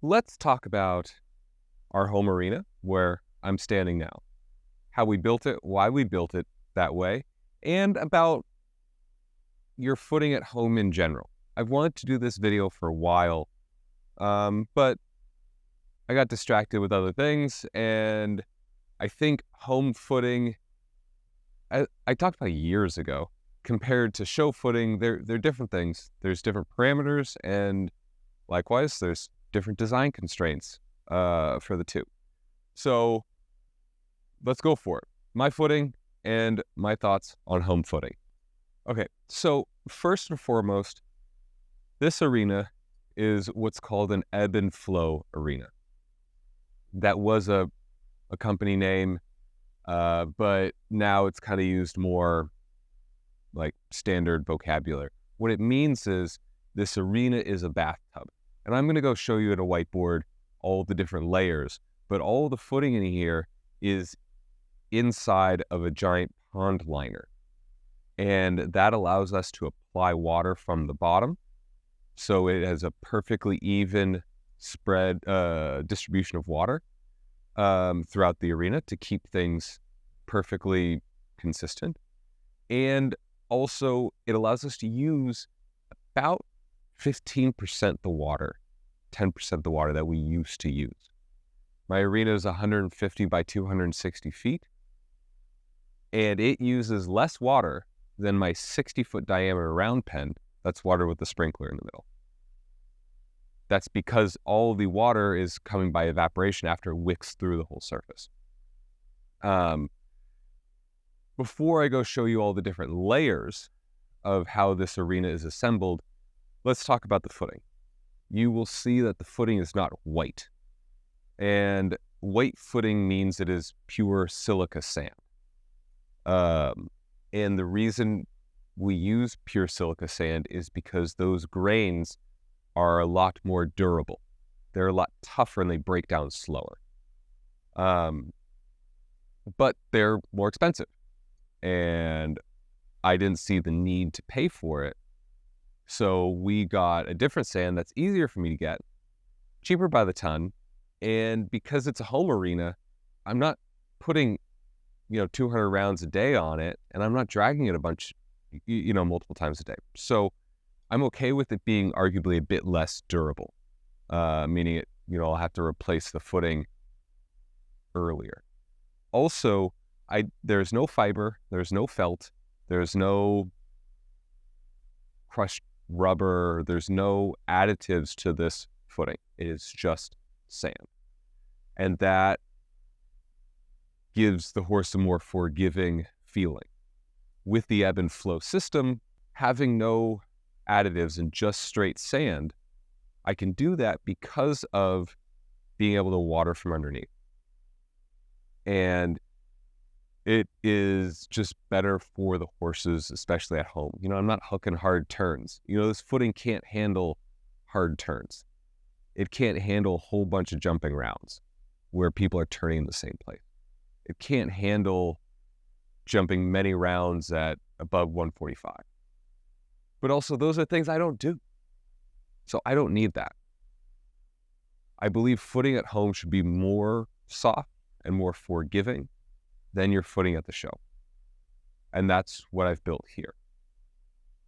let's talk about our home arena where I'm standing now, how we built it, why we built it that way, and about your footing at home in general. I've wanted to do this video for a while, but I got distracted with other things, and I think home footing, I talked about years ago, compared to show footing, they're different things. There's different parameters, and likewise, there's different design constraints for the two. So let's go for it. My footing and my thoughts on home footing. Okay, so first and foremost, this arena is what's called an ebb and flow arena. That was a company name, but now it's kind of used more like standard vocabulary. What it means is this arena is a bathtub. And I'm going to go show you at a whiteboard all the different layers, but all the footing in here is inside of a giant pond liner. And that allows us to apply water from the bottom. So it has a perfectly even spread distribution of water throughout the arena to keep things perfectly consistent. And also it allows us to use about 15% the water, 10% the water that we used to use. My arena is 150 by 260 feet, and it uses less water than my 60-foot diameter round pen that's water with the sprinkler in the middle. That's because all the water is coming by evaporation after it wicks through the whole surface. Before I go show you all the different layers of how this arena is assembled, let's talk about the footing. You will see that the footing is not white. And white footing means it is pure silica sand. And the reason we use pure silica sand is because those grains are a lot more durable. They're a lot tougher and they break down slower. But they're more expensive. And I didn't see the need to pay for it. So we got a different sand that's easier for me to get, cheaper by the ton. And because it's a home arena, I'm not putting 200 rounds a day on it, and I'm not dragging it a bunch, multiple times a day. So I'm okay with it being arguably a bit less durable, meaning I'll have to replace the footing earlier. Also, there's no fiber, there's no felt, there's no crushed rubber, there's no additives to this footing. It is just sand. And that gives the horse a more forgiving feeling. With the ebb and flow system, having no additives and just straight sand, I can do that because of being able to water from underneath. And it is just better for the horses, especially at home. I'm not hooking hard turns. This footing can't handle hard turns. It can't handle a whole bunch of jumping rounds where people are turning in the same place. It can't handle jumping many rounds at above 145. But also, those are things I don't do. So I don't need that. I believe footing at home should be more soft and more forgiving than your footing at the show. And that's what I've built here.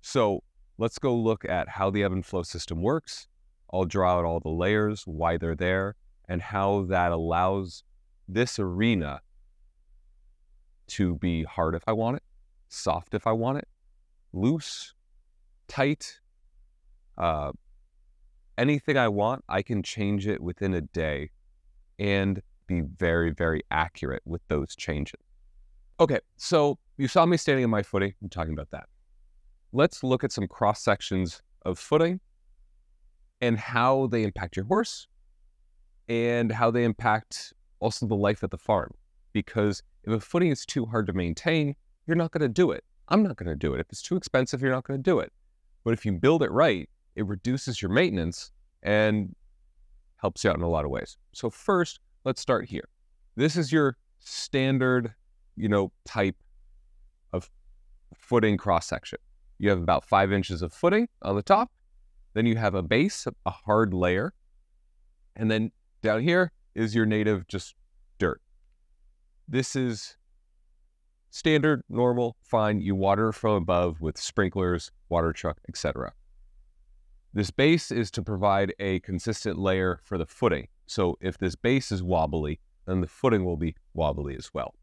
So let's go look at how the ebb and flow system works. I'll draw out all the layers, why they're there, and how that allows this arena to be hard if I want it, soft if I want it, loose, tight, anything I want, I can change it within a day and be very, very accurate with those changes. Okay, so you saw me standing in my footing. I'm talking about that. Let's look at some cross sections of footing and how they impact your horse and how they impact also the life at the farm. Because if a footing is too hard to maintain, you're not going to do it. I'm not going to do it. If it's too expensive, you're not going to do it. But if you build it right, it reduces your maintenance and helps you out in a lot of ways. So first, let's start here. This is your standard, type of footing cross section. You have about 5 inches of footing on the top. Then you have a base, a hard layer. And then down here is your native just dirt. This is standard, normal, fine. You water from above with sprinklers, water truck, etc. This base is to provide a consistent layer for the footing. So if this base is wobbly, then the footing will be wobbly as well.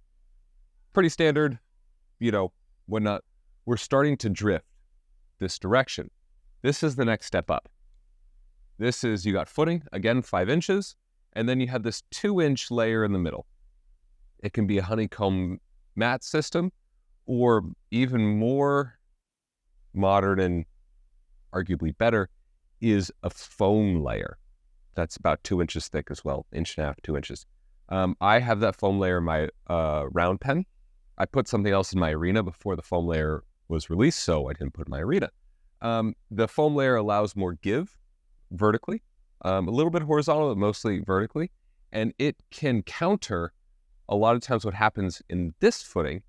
Pretty standard, whatnot. We're starting to drift this direction. This is the next step up. This is, you got footing, again, 5 inches, and then you have this 2-inch layer in the middle. It can be a honeycomb mat system, or even more modern and arguably better is a foam layer. That's about 2 inches thick as well, 1.5 inches, 2 inches. I have that foam layer in my round pen. I put something else in my arena before the foam layer was released, so I didn't put it in my arena. The foam layer allows more give vertically, a little bit horizontal, but mostly vertically, and it can counter a lot of times what happens in this footing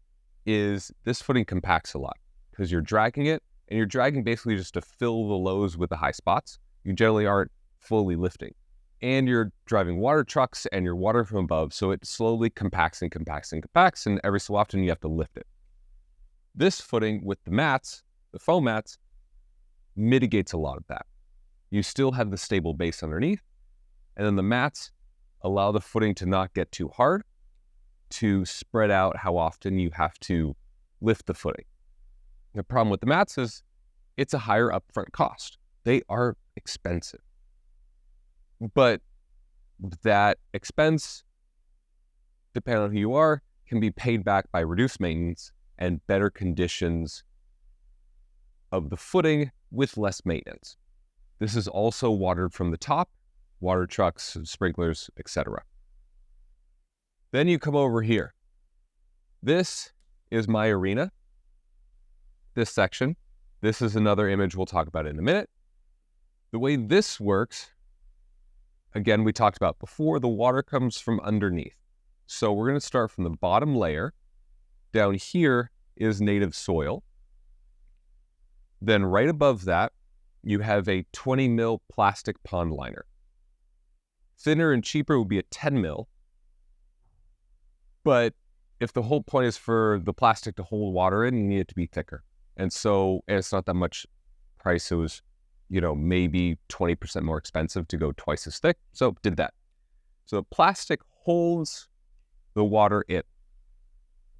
is this footing compacts a lot because you're dragging it, and you're dragging basically just to fill the lows with the high spots. You generally aren't fully lifting. And you're driving water trucks and you're watering from above, so it slowly compacts and compacts and compacts, and every so often you have to lift it. This footing with the mats, the foam mats, mitigates a lot of that. You still have the stable base underneath, and then the mats allow the footing to not get too hard, to spread out how often you have to lift the footing. The problem with the mats is it's a higher upfront cost. They are expensive. But that expense, depending on who you are, can be paid back by reduced maintenance and better conditions of the footing with less maintenance. This is also watered from the top, water trucks, sprinklers, etc. Then you come over here. This is my arena, this section. This is another image we'll talk about in a minute. The way this works, again, we talked about before, the water comes from underneath. So we're going to start from the bottom layer. Down here is native soil. Then right above that, you have a 20 mil plastic pond liner. Thinner and cheaper would be a 10 mil. But if the whole point is for the plastic to hold water in, you need it to be thicker. And it's not that much price. It was, maybe 20% more expensive to go twice as thick. So did that. So plastic holds the water in.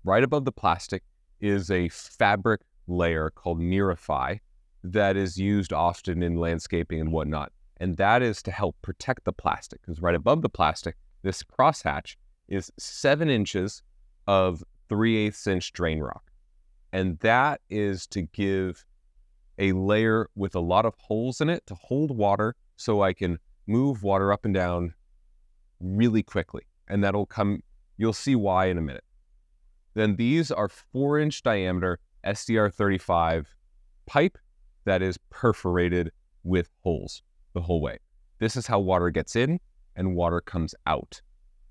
Right above the plastic is a fabric layer called Mirify that is used often in landscaping and whatnot. And that is to help protect the plastic, because right above the plastic, this crosshatch is 7 inches of 3/8 inch drain rock. And that is to give a layer with a lot of holes in it to hold water so I can move water up and down really quickly. And that'll come, you'll see why in a minute. Then these are 4-inch diameter SDR35 pipe that is perforated with holes the whole way. This is how water gets in and water comes out.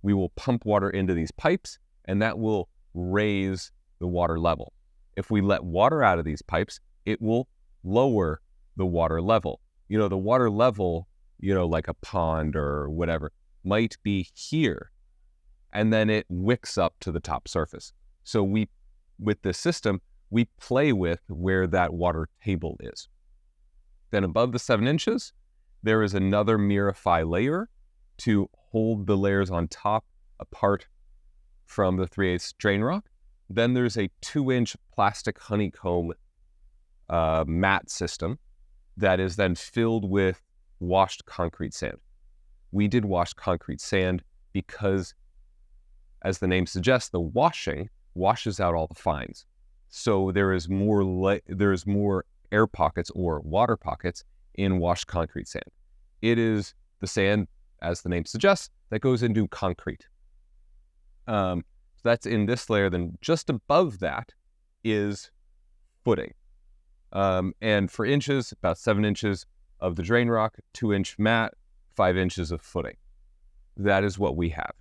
We will pump water into these pipes, and that will raise the water level. If we let water out of these pipes, it will lower the water level. The water level, like a pond or whatever, might be here, and then it wicks up to the top surface. So with this system, we play with where that water table is. Then above the 7 inches, there is another Mirify layer to hold the layers on top apart from the 3/8 drain rock. Then there's a 2-inch plastic honeycomb mat system that is then filled with washed concrete sand. We did washed concrete sand because, as the name suggests, the washing washes out all the fines. So there is more air pockets or water pockets in washed concrete sand. It is the sand, as the name suggests, that goes into concrete. So that's in this layer. Then just above that is footing. And for inches, about 7 inches of the drain rock, 2-inch mat, 5 inches of footing. That is what we have.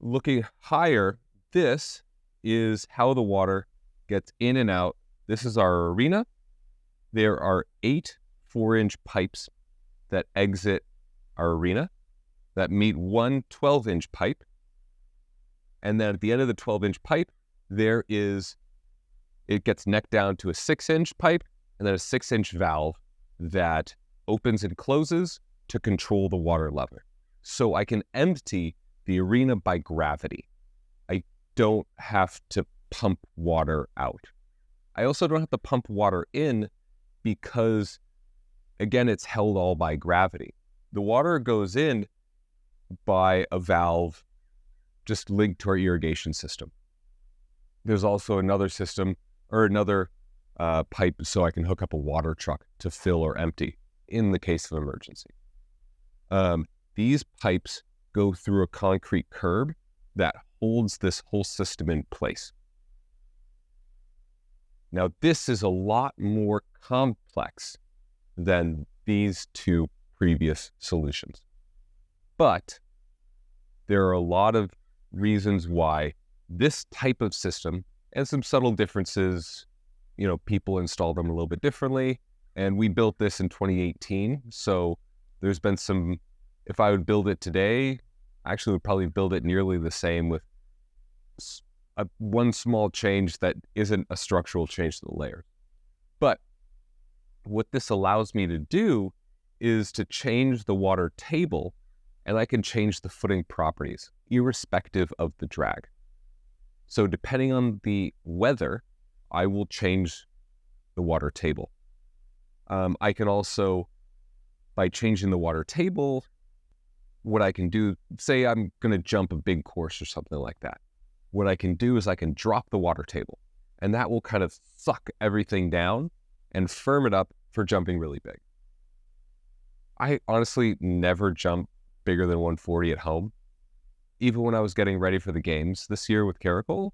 Looking higher, this is how the water gets in and out. This is our arena. There are 8 4-inch pipes that exit our arena, that meet one 12-inch pipe. And then at the end of the 12-inch pipe, it gets necked down to a 6-inch pipe, and then a 6-inch valve that opens and closes to control the water level. So I can empty the arena by gravity. I don't have to pump water out. I also don't have to pump water in because, again, it's held all by gravity. The water goes in by a valve just linked to our irrigation system. There's also another system or another pipe so I can hook up a water truck to fill or empty in the case of emergency. These pipes go through a concrete curb that holds this whole system in place. Now, this is a lot more complex than these two previous solutions. But there are a lot of reasons why this type of system, and some subtle differences, people install them a little bit differently. And we built this in 2018. So there's been some, if I would build it today, I actually would probably build it nearly the same with one small change that isn't a structural change to the layer. But what this allows me to do is to change the water table, and I can change the footing properties irrespective of the drag. So depending on the weather, I will change the water table. I can also, by changing the water table, what I can do, say I'm going to jump a big course or something like that. What I can do is I can drop the water table, and that will kind of suck everything down and firm it up for jumping really big. I honestly never jump bigger than 140 at home. Even when I was getting ready for the games this year with Karl,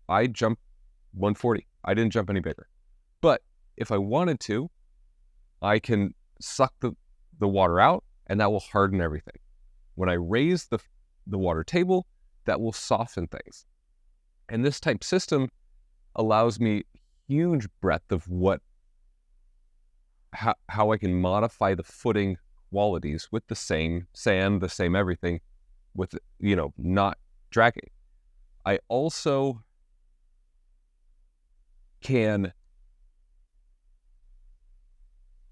I jumped 140. I didn't jump any bigger. But if I wanted to, I can suck the water out, and that will harden everything. When I raise the water table, that will soften things. And this type system allows me huge breadth of how I can modify the footing qualities with the same sand, the same everything, with, not dragging. I also can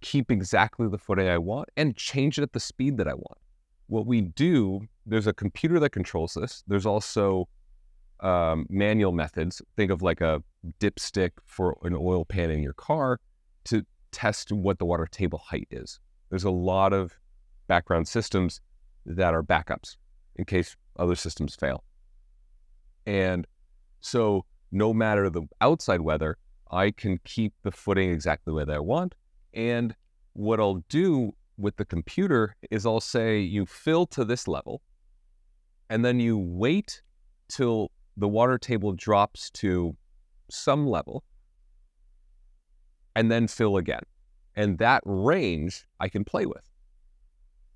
keep exactly the footing I want and change it at the speed that I want. What we do, there's a computer that controls this. There's also manual methods. Think of like a dipstick for an oil pan in your car to test what the water table height is. There's a lot of background systems that are backups in case other systems fail. And so no matter the outside weather, I can keep the footing exactly the way that I want. And what I'll do with the computer is I'll say you fill to this level, and then you wait till the water table drops to some level, and then fill again. And that range I can play with.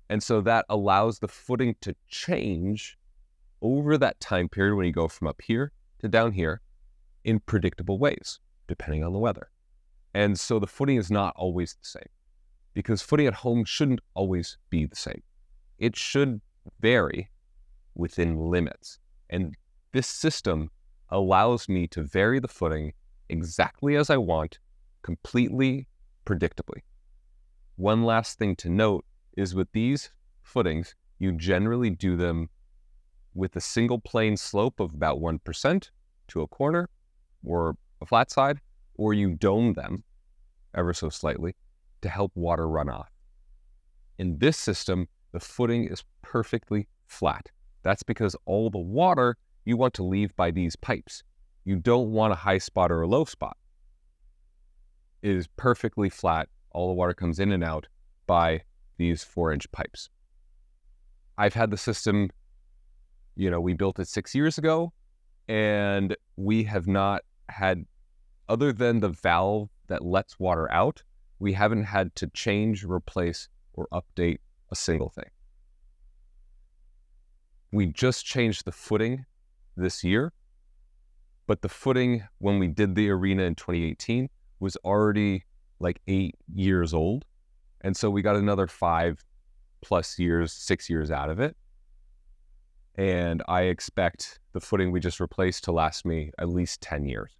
And so that allows the footing to change over that time period when you go from up here to down here in predictable ways, depending on the weather. And so the footing is not always the same, because footing at home shouldn't always be the same. It should vary within limits. And this system allows me to vary the footing exactly as I want, completely predictably. One last thing to note is with these footings, you generally do them with a single plane slope of about 1% to a corner or a flat side, or you dome them ever so slightly to help water run off. In this system, the footing is perfectly flat. That's because all the water you want to leave by these pipes. You don't want a high spot or a low spot. It is perfectly flat. All the water comes in and out by these 4-inch pipes. I've had the system, we built it 6 years ago, and we have not had, other than the valve that lets water out, we haven't had to change, replace, or update a single thing. We just changed the footing this year, but the footing when we did the arena in 2018 was already like 8 years old. And so we got another 5 plus years, 6 years out of it. And I expect the footing we just replaced to last me at least 10 years.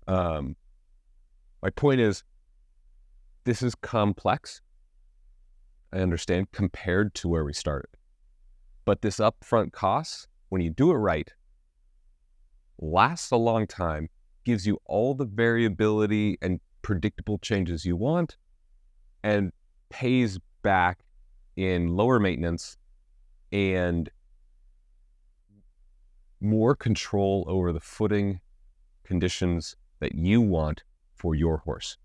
My point is, this is complex, I understand, compared to where we started. But this upfront cost, when you do it right, lasts a long time, gives you all the variability and predictable changes you want, and pays back in lower maintenance and more control over the footing conditions that you want for your horse.